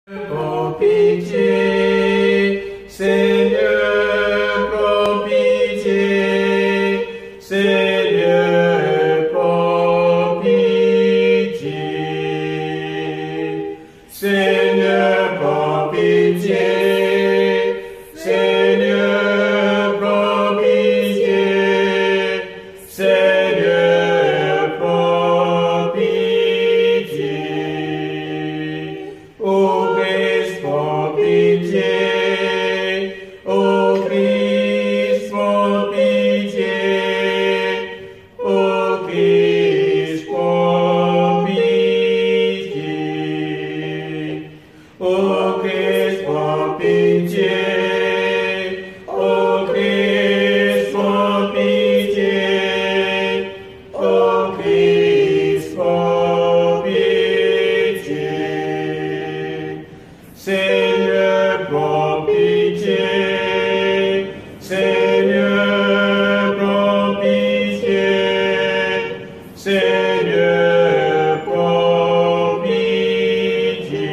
Prends pitié, Seigneur, prends pitié, Seigneur, prends pitié, Seigneur, prends pitié, Seigneur, prends pitié, Seigneur, prends pitié. Ô Christ, prends pitié, ô Christ, prends pitié, ô Christ, prends pitié, ô Christ, prends pitié, ô Christ, prends pitié, ô Christ, prends pitié. Seigneur, prends pitié, Seigneur, prends pitié, Seigneur, prends pitié.